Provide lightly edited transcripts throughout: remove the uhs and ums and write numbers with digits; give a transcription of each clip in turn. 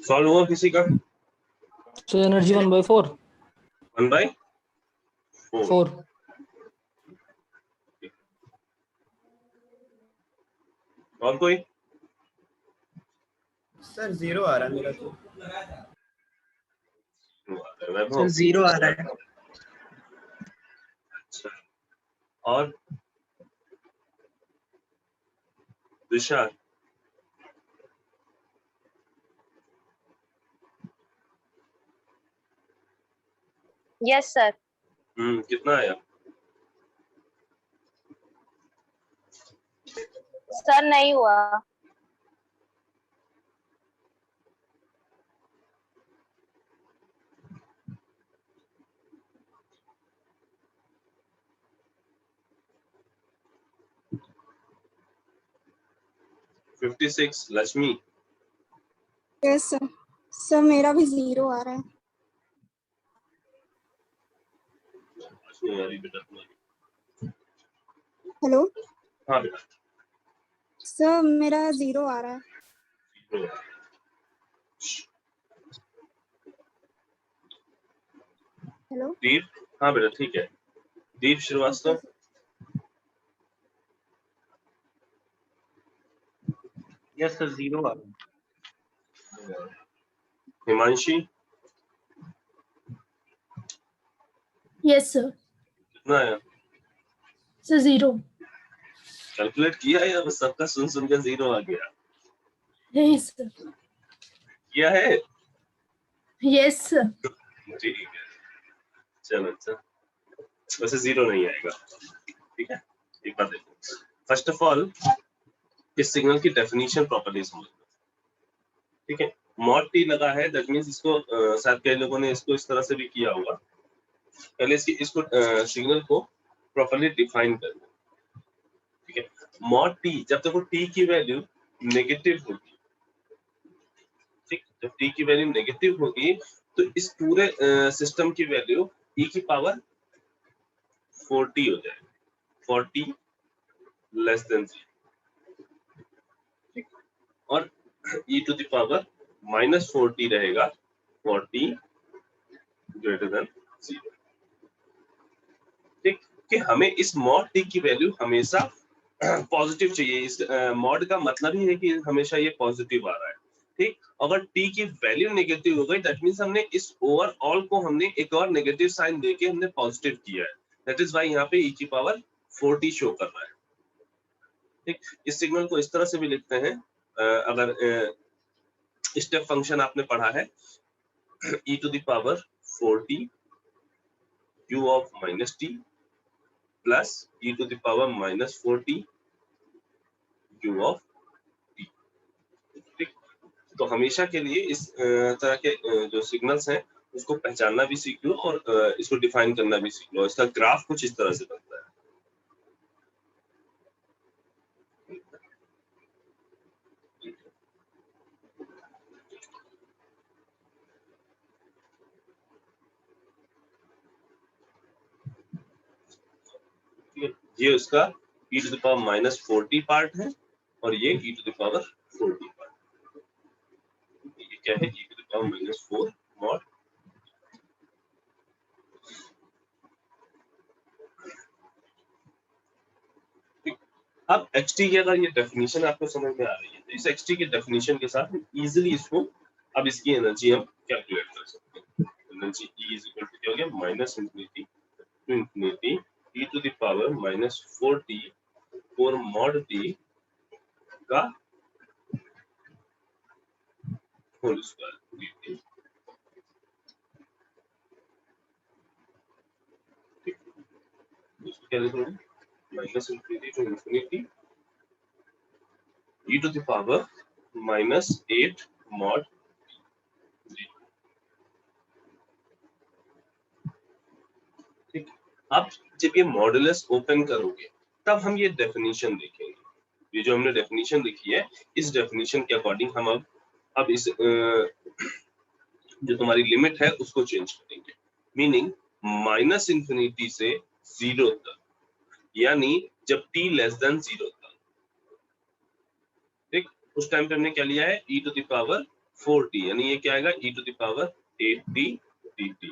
Solve हुआ किसी का? So energy 1/4. 1/4. 4. और कोई? सर 0 आ रहा है मेरा तो। वैभव? 0 आ रहा है। अच्छा, और दिशा? Yes sir. कितना आया? सर नहीं हुआ। $56 लक्ष्मी? Yes sir. सर मेरा भी 0 आ रहा है। बेटा तुम्हारी। हेलो हाँ बेटा। सर मेरा 0 आ रहा है। हेलो दीप? हाँ बेटा ठीक है। दीप श्रीवास्तव? यस सर 0 आ रहा है। हिमांशी? Yes sir. कितना आया? सर 0। कैलकुलेट किया या बस सबका सुन सुन के 0 आ गया? नहीं सर। किया है? Yes sir. ठीक है, चलो अच्छा। वैसे 0 नहीं आएगा, ठीक है। एक बात देखो, फर्स्ट ऑफ ऑल इस सिग्नल की डेफिनेशन प्रॉपर्ली समझो, ठीक है। मॉड टी लगा है, दैट मींस इसको शायद कई लोगों ने इसको इस तरह से भी किया होगा। पहले इसको सिग्नल को प्रॉपर्ली डिफाइन कर लो, ठीक है। मॉड टी, जब तक वो टी की वैल्यू नेगेटिव होगी, ठीक, जब टी की वैल्यू नेगेटिव होगी तो इस पूरे सिस्टम की वैल्यू e की पावर 40 हो जाएगी, 40 लेस देन 0, ठीक। और e टू द पावर -40 रहेगा, 40 ग्रेटर देन 0, ठीक। कि हमें इस मॉड टी की वैल्यू हमेशा पॉजिटिव चाहिए। इस मॉड का मतलब ही है कि हमेशा ये पॉजिटिव आ रहा है, ठीक। अगर टी की वैल्यू नेगेटिव हो गई, दैट मींस हमने इस ओवरऑल को हमने एक और नेगेटिव साइन देके हमने पॉजिटिव किया है। दैट इज व्हाई यहाँ पे e की पावर 40 शो कर रहा है, ठीक। इस सिग्नल को इस तरह से भी लिखते हैं, अगर स्टेप फंक्शन आपने पढ़ा है, e to the power 40 u of -t plus e to the power -40 u of t, ठीक। तो हमेशा के लिए इस तरह के जो सिग्नल्स हैं उसको पहचानना भी सीख लो और इसको डिफाइन करना भी सीख लो। इसका ग्राफ कुछ इस तरह से बनता है। ये उसका e to the power -40 part है और ये e to the power 40 part. ये क्या है? e to the power -4 mod. अब xt की अगर ये डेफिनेशन आपको समझ में आ रही है तो इस xt की डेफिनेशन के साथ इजीली इसको, अब इसकी एनर्जी हम कैलकुलेट कर सकते हैं। Energy E is equal to क्या हो गया? -Infinity to infinity e to the power -40 4 mod t का होल स्क्वायर dt, ठीक। इसको क्या लिखोगे? -Infinity to infinity e to the power -8 mod t, ठीक। अब जब ये मॉडुलस ओपन करोगे तब हम ये डेफिनेशन देखेंगे। ये जो हमने डेफिनेशन लिखी है, इस डेफिनेशन के अकॉर्डिंग हम अब इस जो तुम्हारी लिमिट है उसको चेंज करेंगे। मीनिंग -इंफिनिटी से 0 तक, यानी जब t लेस देन 0 तक, ठीक। उस टाइम पे हमने क्या लिया है? e to the power 4t, यानी ये क्या आएगा e to the power 8t dt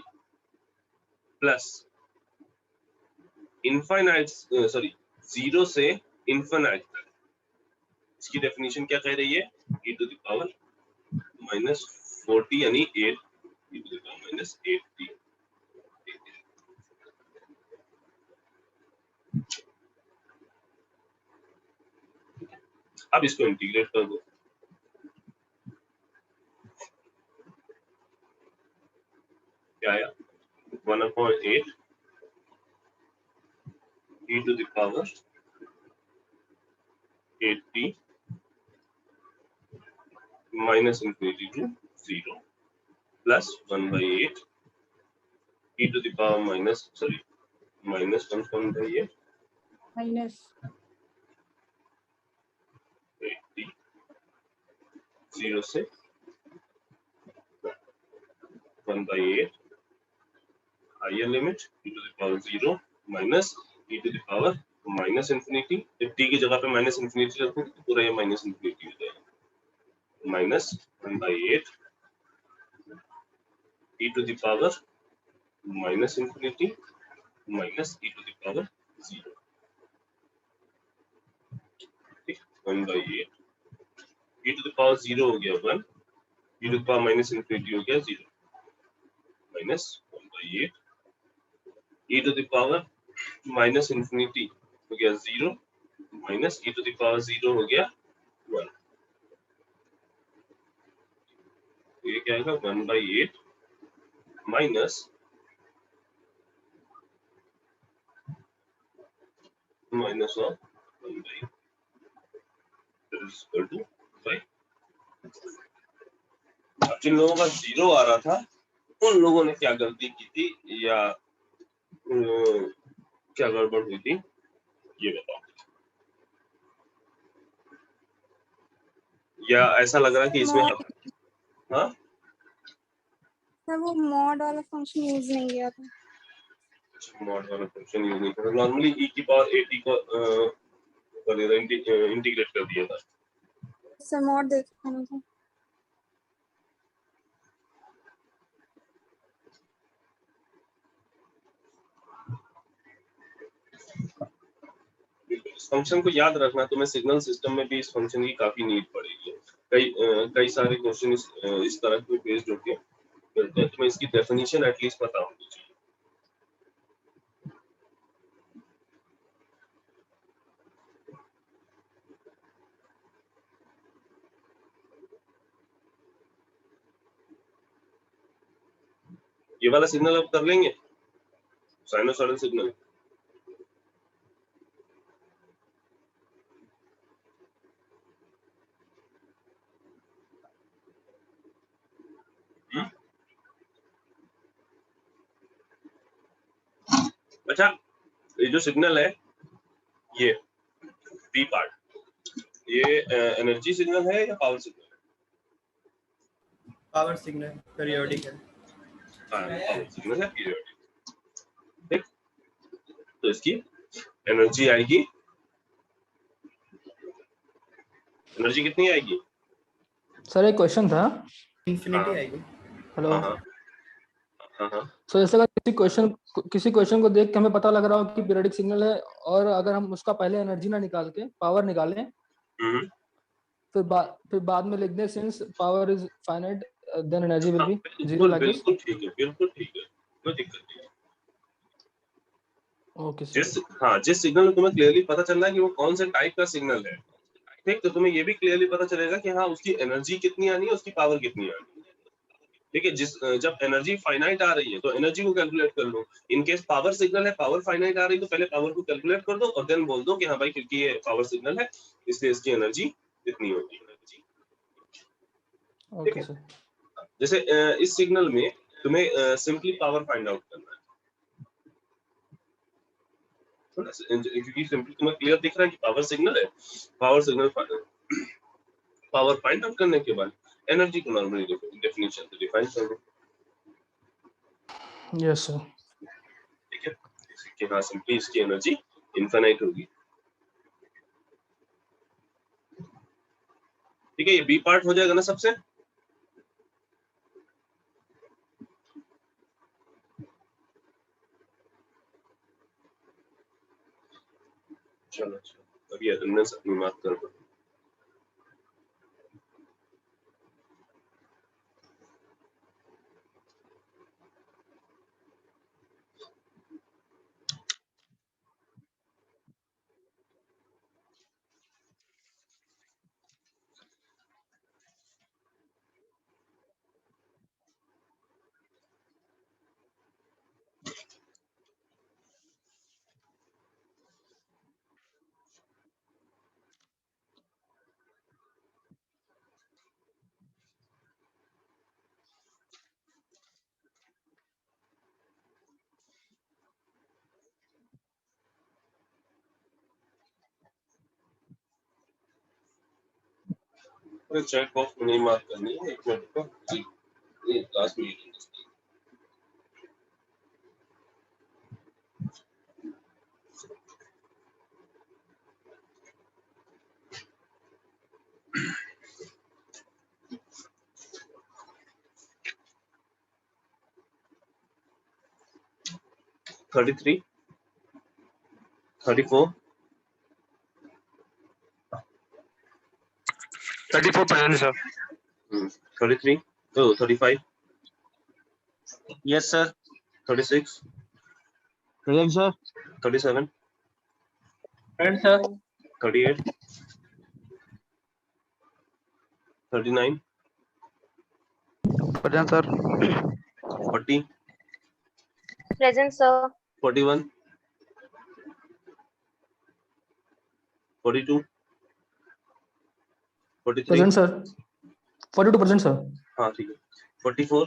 plus infinite, sorry 0 से इनफाइनाइट तक, इसकी डेफिनेशन क्या कह रही है, e to the power minus 4t यानी 8 e to the power minus 8t। अब इसको इंटीग्रेट कर दो, क्या आया 1/8 e to the power 8t minus infinity to 0 plus 1/8 e to the power minus 1/8 minus 8t 0 से 1/8 higher limit e to the power 0 minus e to the power minus infinity, जब t की जगह पे minus infinity रखोगे तो पूरा ये minus infinity हो जाएगा, minus 1/8 e to the power minus infinity minus e to the power 0, ठीक, 1/8 e to the power 0 हो गया 1, e to the power minus infinity हो गया 0, minus 1/8 e to the power minus infinity हो गया 0 minus e to the power 0 हो गया 1, ये क्या आएगा 1/8 minus minus of 1/8 that is equal to 5। अब जिन लोगों का 0 आ रहा था उन लोगों ने क्या गलती की थी या क्या गड़बड़ हुई थी ये बताओ, या ऐसा लग रहा है कि इसमें हाँ सर वो मॉड वाला फंक्शन यूज नहीं किया था। मॉड वाला फंक्शन यूज नहीं करा, नॉर्मली e की पावर 80 को इंटीग्रेट कर दिया था। सर मॉड देखा मुझे। इस फंक्शन को याद रखना, तुम्हें सिग्नल सिस्टम में भी इस फंक्शन की काफी नीड पड़ेगी। कई सारे क्वेश्चन इस तरह के बेस्ड होके मिलते हैं, तुम्हें इसकी डेफिनेशन एटलीस्ट पता होनी चाहिए। ये वाला सिग्नल अब कर लेंगे, साइनोसॉइडल सिग्नल। अच्छा, ये जो सिग्नल है ये बी पार्ट, ये एनर्जी सिग्नल है या पावर सिग्नल है? पावर सिग्नल पीरियोडिक है। पावर सिग्नल है पीरियोडिक, ठीक। तो इसकी एनर्जी आएगी, एनर्जी कितनी आएगी सर एक क्वेश्चन था। इंफिनिटी आएगी। हेलो। हाँ सो जैसे अगर किसी क्वेश्चन को देख के हमें पता लग रहा हो कि पीरियोडिक सिग्नल है, और अगर हम उसका पहले एनर्जी ना निकाल के पावर निकालें, फिर बाद में लिख दें since power is finite then energy will be zero like this. बिल्कुल ठीक है, बिल्कुल ठीक है, कोई दिक्कत नहीं है। Okay sir. जिस सिग्नल में तुम्हें क्लियरली पता चल रहा है कि वो कौन से टाइप का सिग्नल है, ठीक, तो तुम्हें ये भी क्लियरली पता चलेगा कि हाँ उसकी एनर्जी कितनी आनी है, उसकी पावर कितनी आनी है, ठीक है। जब एनर्जी फाइनाइट आ रही है तो एनर्जी को कैलकुलेट कर लो। इन केस पावर सिग्नल है, पावर फाइनाइट आ रही है तो पहले पावर को कैलकुलेट कर दो और देन बोल दो कि हाँ भाई क्योंकि ये पावर सिग्नल है इसलिए इसकी एनर्जी इतनी होगी। Okay sir. जैसे इस सिग्नल में तुम्हें सिंपली पावर फाइंड आउट करना है, क्योंकि सिंपली तुम्हें क्लियर दिख रहा है कि पावर सिग्नल है। पावर फाइंड आउट करने के बाद एनर्जी को नॉर्मली डेफिनेशन से डिफाइन कर दो। Yes sir. ठीक है, इसके बाद सिंपली इसकी एनर्जी इनफिनिट होगी। ठीक है, ये बी पार्ट हो जाएगा ना सबसे। चलो अभी अटेंडेंस अपनी मार्क कर दो। चेक बॉक्स में नहीं मार्क करनी है, 1 मिनट को ये क्लास में $33, $34, 34 present, sir. 33, oh, 35, Yes, sir. 36, Present, sir. 37, Present, sir. 38, 39, Present, sir. 40, Present, sir. 41, 42, 43, present sir 42% sir हाँ ठीक है, 44,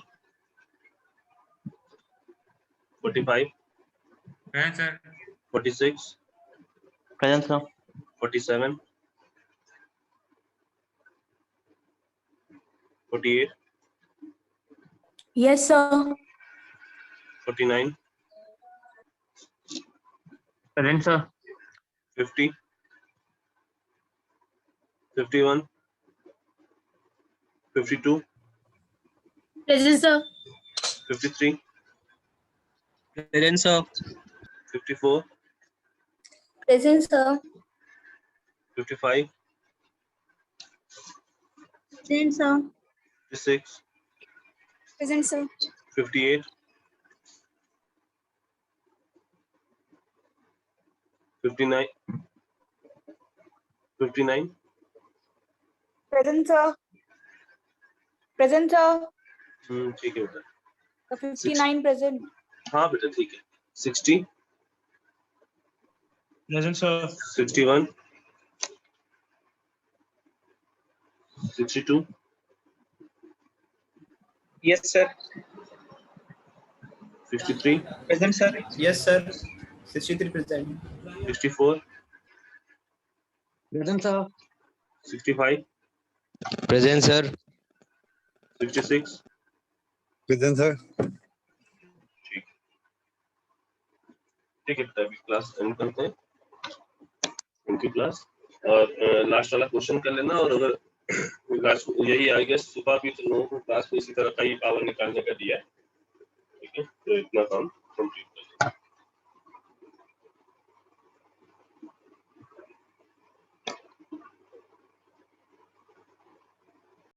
45, Present, sir. 46, Present, sir. 47, 48, Yes, sir. 49, Present, sir. 50, 51, 52, Present, sir. 53, Present, sir. 54, Present, sir. 55, Present, sir. 56, Present, sir. 58, 59, 59, Present, sir. Present, sir. ठीक है बेटा, 59 present. हाँ बेटा ठीक है, 60, Present, sir. 61, 62, Yes, sir. 63, Present, sir. Yes, sir. 63%. 64, Present, sir. 65, Present, sir. 66, Present, sir. ठीक है बेटा, अभी क्लास एंड करते हैं उनकी क्लास, और लास्ट वाला क्वेश्चन कर लेना, और अगर लास्ट यही आ गया सुबह भी तो लोगों को क्लास में इसी तरह का ही पावर निकालने का दिया है, ठीक है, तो इतना काम कंप्लीट कर लेना।